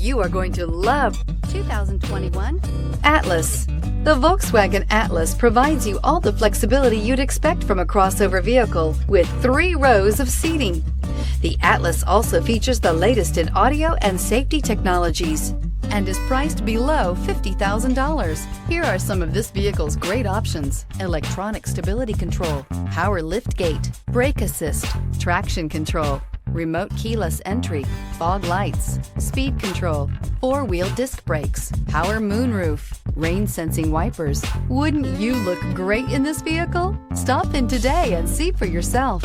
You are going to love 2021 Atlas. The Volkswagen Atlas provides you all the flexibility you'd expect from a crossover vehicle with 3 rows of seating. The Atlas also features the latest in audio and safety technologies and is priced below $50,000. Here are some of this vehicle's great options: electronic stability control, power liftgate, brake assist, traction control, remote keyless entry, fog lights, speed control, 4-wheel disc brakes, power moonroof, rain sensing wipers. Wouldn't you look great in this vehicle? Stop in today and see for yourself.